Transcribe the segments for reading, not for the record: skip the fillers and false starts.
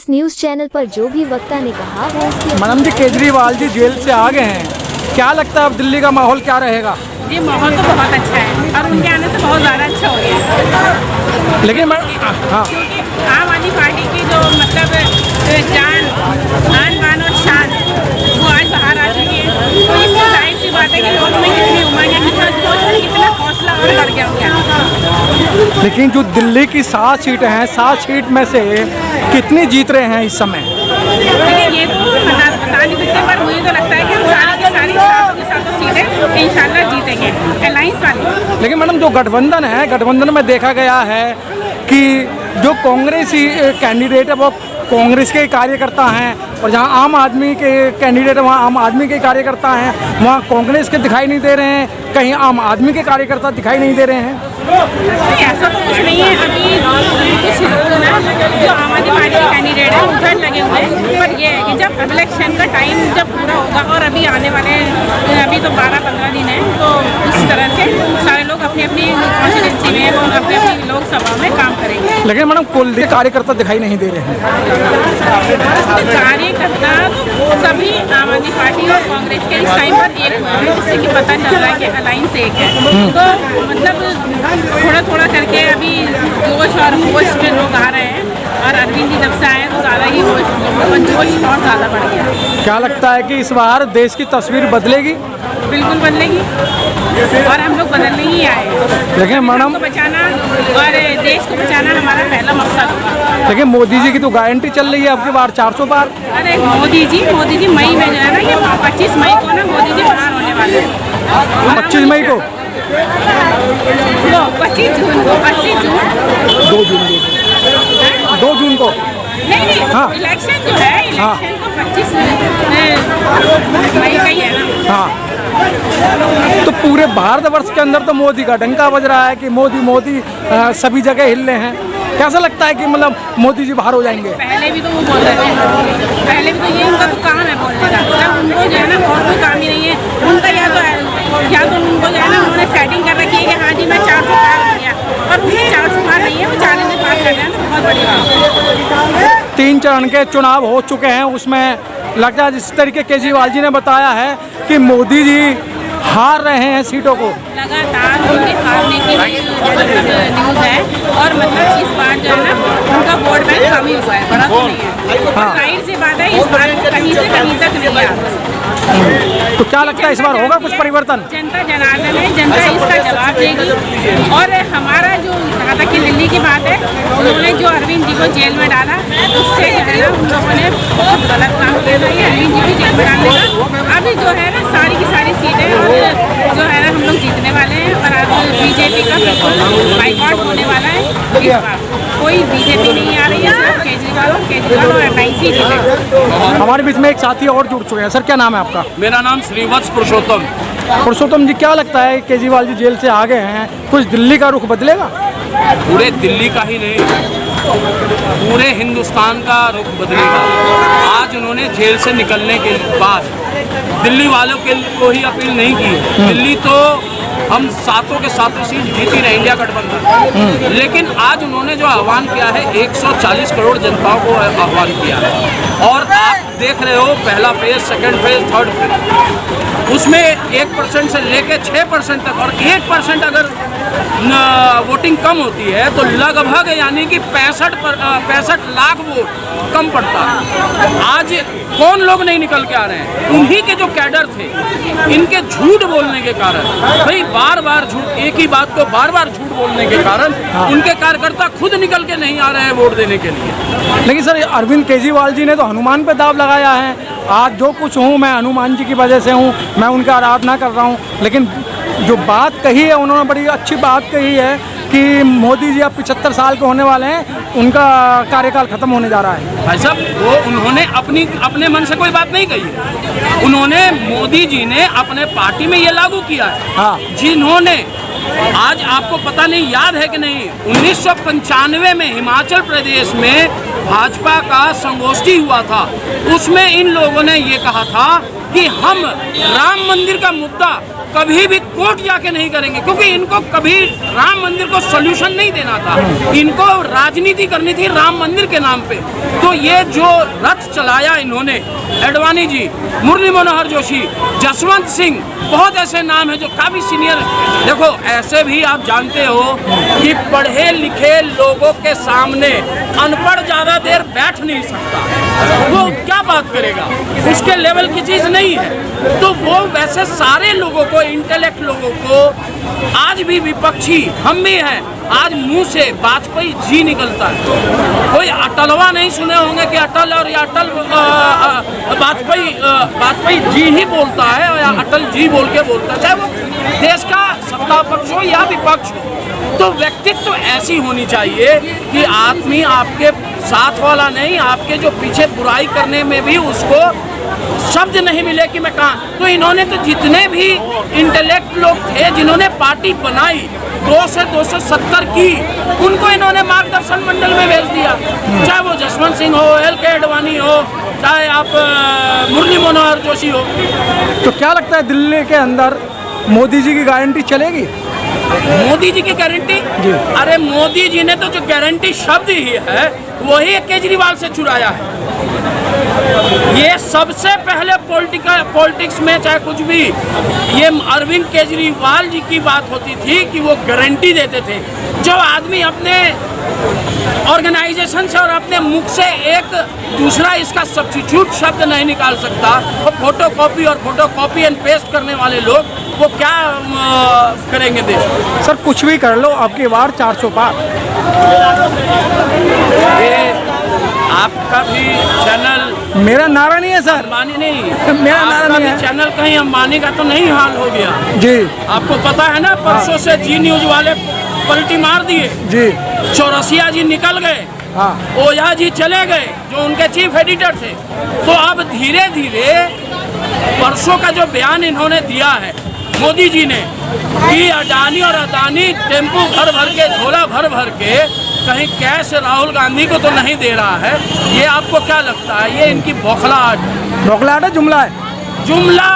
News channel पर जो भी वक्ता ने कहा वो उसकी मैडम जी, केजरीवाल जी जेल से आ गए हैं, क्या लगता है अब दिल्ली का माहौल क्या रहेगा? जी माहौल तो बहुत अच्छा है और उनके आने से बहुत ज़्यादा अच्छा हो गया। लेकिन मैं हाँ, क्योंकि आम आदमी पार्टी की जो मतलब जान आन बान और शान वो आज बाहर आ चुकी है, तो इससे जाहिर सी बात है कि लोगों में कितनी उमंग है, कितना जोश है, कितना हौसला और बढ़ गया उनका। लेकिन जो दिल्ली की 7 सीटें हैं, 7 सीट में से कितनी जीत रहे हैं इस समय? लेकिन ये तो बता नहीं सकते, पर मुझे तो लगता है कि हम सारी की सारी सातों की सातों सीटें इंशाल्लाह जीतेंगे अलायंस वाले। लेकिन मैडम जो गठबंधन है, गठबंधन में देखा गया है कि जो कांग्रेसी कैंडिडेट है वो कांग्रेस के कार्यकर्ता हैं, और जहां आम आदमी के कैंडिडेट है वहाँ आम आदमी के कार्यकर्ता हैं, वहाँ कांग्रेस के दिखाई नहीं दे रहे हैं, कहीं आम आदमी के कार्यकर्ता दिखाई नहीं दे रहे हैं। ऐसा तो कुछ नहीं है, अभी कुछ लोग ना जो आम आदमी पार्टी के कैंडिडेट हैं उधर लगे हुए हैं, पर ये है कि जब इलेक्शन का टाइम जब पूरा होगा और अभी आने वाले अभी तो 12-15 दिन है, तो इस तरह से सारे लोग अपनी अपनी कॉन्स्टिट्यूंसी में और अपनी अपनी लोकसभा में काम करेंगे। लेकिन मैडम कुल कार्यकर्ता दिखाई नहीं दे रहे हैं। कार्यकर्ता तो सभी आम आदमी पार्टी और कांग्रेस के इस टाइम पर एक हुए हैं, जिससे कि पता चल रहा है कि अलायंस एक है, तो मतलब थोड़ा थोड़ा करके अभी जोश और होश में लोग आ रहे हैं, और अरविंद जी जब से आए तो ज़्यादा ही जोश और ज़्यादा बढ़ गया। क्या लगता है कि इस बार देश की तस्वीर बदलेगी? बिल्कुल बदलेगी, और हम लोग बदलने ही आए हैं। लेकिन मैडम को बचाना और देश को बचाना हमारा पहला मकसद होगा। लेकिन मोदी जी की तो गारंटी चल रही है अब की बार 400 पार। अरे मोदी जी मई में जो है ना, ये 25 मई को ना मोदी जी बाहर होने वाले हैं। 25 मई को 25 जून को 2 जून को नहीं हाँ। इलेक्शन जो है, इलेक्शन तो 25 मई का ही है ना। हाँ, तो पूरे भारतवर्ष के अंदर तो मोदी का डंका बज रहा है कि मोदी मोदी सभी जगह हिल रहे हैं। कैसा लगता है कि मतलब मोदी जी बाहर हो जाएंगे? पहले भी तो वो बोल रहे थे, पहले भी तो ये उनका तो काम है बोलने का, जब उनको जो है ना और कोई काम ही नहीं है उनका, या तो उनको जो है ना उन्होंने सेटिंग कर रखी है कि हाँ जी मैं 400 पार हो गया, और उन्हें 400 पार नहीं है, वो 40 में पार कर रहे हैं, तो बहुत बड़ी बात है। 3 चरण के चुनाव हो चुके हैं, उसमें लगता है जिस तरीके केजरीवाल जी ने बताया है कि मोदी जी हार रहे हैं सीटों को। लगातार उनके हारने की न्यूज़ है, और मतलब इस बार जो है ना उनका वोट बैंक कम ही हुआ है, बड़ा तो नहीं है। हाँ। जाहिर सी बात है इस बार वो कहीं से कहीं तक नहीं आ। तो क्या लगता है इस बार होगा कुछ परिवर्तन? जनता जनार्दन है, जनता इसका जवाब देगी। और हमारा जो जहाँ तक कि दिल्ली की बात है, उन्होंने जो अरविंद जी को जेल में डाला, उससे जो है ना उन लोगों ने बहुत गलत काम किया था, ये अरविंद जी को जेल में डालने का। अभी जो है ना सारी की सारी सीटें और जो है ना हम लोग जीतने वाले हैं, और अब बीजेपी का बिल्कुल बाइकआउट होने वाला है। इस बार कोई बीजेपी नहीं आ रही है, सिर्फ केजरीवाल और 28 ही जीते। हमारे बीच में एक साथी और जुड़ चुके हैं। सर, क्या नाम है आपका? मेरा नाम श्रीवत्स पुरुषोत्तम। पुरुषोत्तम जी, क्या लगता है केजरीवाल जी जेल से आ गए हैं, कुछ दिल्ली का रुख बदलेगा? पूरे दिल्ली का ही नहीं, पूरे हिंदुस्तान का रुख बदलेगा। आज उन्होंने जेल से निकलने के बाद दिल्ली वालों के को ही अपील नहीं की, दिल्ली तो हम सातों के सातों सीट जीती रहे इंडिया गठबंधन, लेकिन आज उन्होंने जो आह्वान किया है 140 करोड़ जनताओं को आह्वान किया है, और आप देख रहे हो पहला phase, second phase, third phase, उसमें 1% से लेके 6% तक, और 1% अगर वोटिंग कम होती है तो लगभग यानी कि 65 लाख वोट कम पड़ता है। आज कौन लोग नहीं निकल के आ रहे हैं? उन्हीं के जो कैडर थे, इनके झूठ बोलने के कारण, भाई बार बार झूठ, एक ही बात को बार बार झूठ बोलने के कारण उनके कार्यकर्ता खुद निकल के नहीं आ रहे हैं वोट देने के लिए। लेकिन सर, अरविंद केजरीवाल जी ने तो हनुमान पे दाव लगाया है, आज जो कुछ हूँ मैं हनुमान जी की वजह से हूँ, मैं उनका आराधना कर रहा हूँ। लेकिन जो बात कही है उन्होंने, बड़ी अच्छी बात कही है कि मोदी जी अब 75 साल के होने वाले हैं, उनका कार्यकाल खत्म होने जा रहा है। भाई साहब, वो उन्होंने अपने मन से कोई बात नहीं कही है, उन्होंने मोदी जी ने अपने पार्टी में ये लागू किया है। हाँ। जिन्होंने आज आपको पता नहीं, याद है कि नहीं, 1995 में हिमाचल प्रदेश में भाजपा का संगोष्ठी हुआ था, उसमें इन लोगों ने ये कहा था कि हम राम मंदिर का मुद्दा कभी भी कोर्ट जाके नहीं करेंगे, क्योंकि इनको कभी राम मंदिर को सॉल्यूशन नहीं देना था, इनको राजनीति करनी थी राम मंदिर के नाम पे। तो ये जो रथ चलाया इन्होंने, अडवाणी जी, मुरली मनोहर जोशी, जसवंत सिंह, बहुत ऐसे नाम हैं जो काफ़ी सीनियर। देखो ऐसे भी आप जानते हो कि पढ़े लिखे लोगों के सामने अनपढ़ ज़्यादा देर बैठ नहीं सकता, वो क्या बात करेगा, उसके लेवल की चीज़ नहीं है। तो वो वैसे सारे लोगों को, इंटेलेक्ट लोगों को, आज भी विपक्षी हम भी हैं, आज मुंह से वाजपेयी जी निकलता है। कोई अटलवा नहीं सुने होंगे कि अटल और या अटल वाजपेयी जी ही बोलता है या अटल जी बोल के बोलता है, चाहे वो देश का सत्ता पक्ष हो या विपक्ष हो। तो व्यक्तित्व ऐसी होनी चाहिए कि आदमी आपके साथ वाला नहीं, आपके जो पीछे बुराई करने में भी उसको शब्द नहीं मिले कि मैं कहाँ। तो इन्होंने तो जितने भी इंटेलेक्ट लोग थे जिन्होंने पार्टी बनाई 2 से 270 की, उनको इन्होंने मार्गदर्शन मंडल में भेज दिया, चाहे वो जसवंत सिंह हो, LK अडवाणी हो, चाहे आप मुरली मनोहर जोशी हो। तो क्या लगता है दिल्ली के अंदर मोदी जी की गारंटी चलेगी? मोदी जी की गारंटी? अरे मोदी जी ने तो जो गारंटी शब्द ही है वही केजरीवाल से चुराया है। ये सबसे पहले पॉलिटिक्स में चाहे कुछ भी, ये अरविंद केजरीवाल जी की बात होती थी कि वो गारंटी देते थे। जो आदमी अपने ऑर्गेनाइजेशन से और अपने मुख से एक दूसरा इसका सब्स्टिट्यूट शब्द नहीं निकाल सकता, वो फोटोकॉपी एंड पेस्ट करने वाले लोग, वो क्या करेंगे देश? सर कुछ भी कर लो, आपकी बार 400 पार। आपका भी चैनल, मेरा नारा नहीं है सर, अंबानी नहीं, मेरा नारा आपका नहीं भी है चैनल कहीं अंबानी का तो नहीं हाल हो गया जी। आपको पता है ना, परसों से जी न्यूज वाले पलटी मार दिए जी। चौरसिया जी निकल गए, हाँ। ओझा जी चले गए जो उनके चीफ एडिटर थे। तो अब धीरे धीरे परसों का जो बयान इन्होंने दिया है मोदी जी ने कि अडानी और अदानी टेम्पो भर भर के, झोला भर भर के कहीं कैश राहुल गांधी को तो नहीं दे रहा है, ये आपको क्या लगता है? ये इनकी बौखलाहट है, जुमला है, जुमला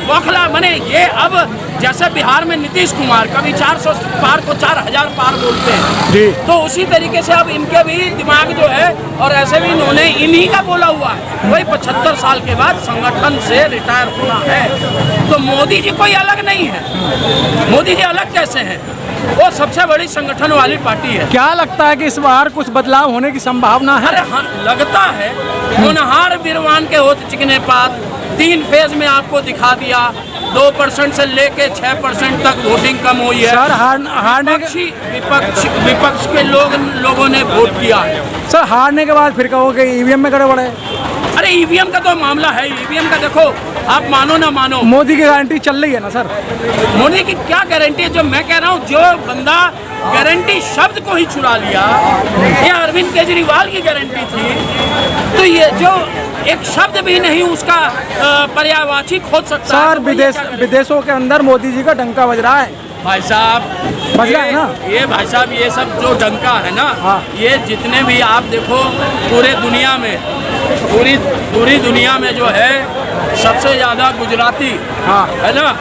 बौखला बने। ये अब जैसे बिहार में नीतीश कुमार कभी 400 पार को 4000 पार बोलते हैं जी। तो उसी तरीके से अब इनके भी दिमाग जो है, और ऐसे भी इन्होंने इन्हीं का बोला हुआ है, वही 75 साल के बाद संगठन से रिटायर होना है। तो मोदी जी कोई अलग नहीं है। मोदी जी अलग कैसे हैं? वो सबसे बड़ी संगठन वाली पार्टी है। क्या लगता है कि इस बार कुछ बदलाव होने की संभावना है? अरे हाँ, लगता है। होनहार बिरवान के होते चिकने पात 3 फेज में आपको दिखा दिया। 2% से लेके 6% तक वोटिंग कम हुई है। सर हारने विपक्ष के लोगों ने वोट किया है। सर हारने के बाद फिर कहोगे ईवीएम में गड़बड़ है? अरे ईवीएम का तो मामला है। ईवीएम का देखो, आप मानो ना मानो, मोदी की गारंटी चल रही है ना सर। मोदी की क्या गारंटी है? जो मैं कह रहा हूँ, जो बंदा गारंटी शब्द को ही चुरा लिया, ये अरविंद केजरीवाल की गारंटी थी। तो ये जो एक शब्द भी नहीं उसका पर्यायवाची खोज सकता सर विदेशों के अंदर मोदी जी का डंका बज रहा है भाई साहब। बज रहा है ना? ये भाई साहब, ये सब जो डंका है ना, हाँ। ये जितने भी आप देखो पूरे दुनिया में, पूरी दुनिया में जो है सबसे ज़्यादा गुजराती, हाँ। है ना,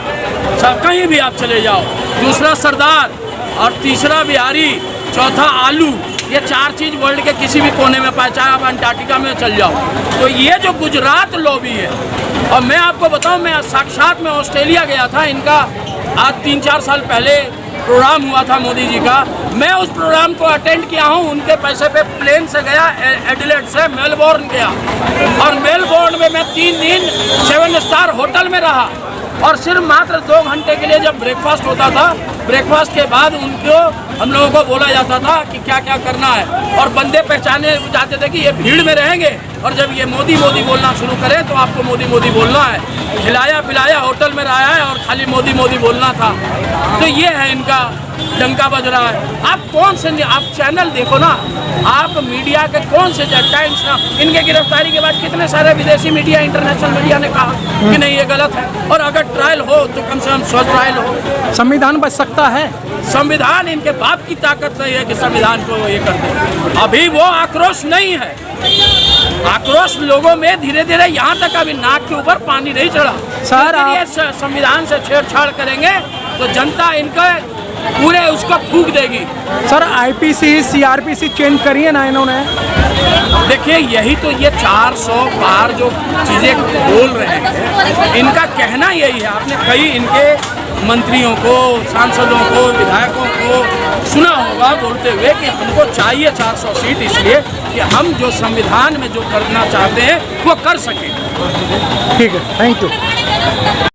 सब कहीं भी आप चले जाओ, दूसरा सरदार और तीसरा बिहारी, चौथा आलू, ये 4 चीज़ वर्ल्ड के किसी भी कोने में पाए, चाहे आप अंटार्कटिका में चल जाओ। तो ये जो गुजरात लॉबी है, और मैं आपको बताऊं, मैं साक्षात में ऑस्ट्रेलिया गया था, इनका आज 3-4 साल पहले प्रोग्राम हुआ था मोदी जी का। मैं उस प्रोग्राम को अटेंड किया हूं, उनके पैसे पे प्लेन से गया, एडिलेड से मेलबोर्न गया, और मेलबोर्न में मैं 3 दिन 7 स्टार होटल में रहा, और सिर्फ मात्र 2 घंटे के लिए जब ब्रेकफास्ट होता था, ब्रेकफास्ट के बाद उनको हम लोगों को बोला जाता था कि क्या क्या करना है, और बंदे पहचाने जाते थे कि ये भीड़ में रहेंगे, और जब ये मोदी मोदी बोलना शुरू करें तो आपको मोदी मोदी बोलना है। खिलाया पिलाया होटल में रहा है और खाली मोदी मोदी बोलना था। तो ये है इनका डंका बज रहा है। आप कौन से, आप चैनल देखो ना, आप मीडिया के कौन से, टाइम्स ना, इनके गिरफ्तारी के बाद कितने सारे विदेशी मीडिया, इंटरनेशनल मीडिया ने कहा कि नहीं ये गलत है, और अगर ट्रायल हो तो कम से कम स्व ट्रायल हो। संविधान बच सकता है? संविधान, इनके बाप की ताकत नहीं है कि संविधान को ये कर दे। अभी वो आक्रोश नहीं है। आक्रोश लोगों में धीरे धीरे यहाँ तक अभी नाक के ऊपर पानी नहीं चढ़ा। सर, अगर ये संविधान से छेड़छाड़ करेंगे तो जनता इनका पूरे उसको फूंक देगी। सर आईपीसी सीआरपीसी चेंज करी है ना इन्होंने? देखिए यही तो ये 400 पार जो चीज़ें बोल रहे हैं, इनका कहना यही है। आपने कई इनके मंत्रियों को, सांसदों को, विधायकों को सुना होगा बोलते हुए कि हमको चाहिए 400 सीट इसलिए कि हम जो संविधान में जो करना चाहते हैं वो कर सकें। ठीक है, थैंक यू।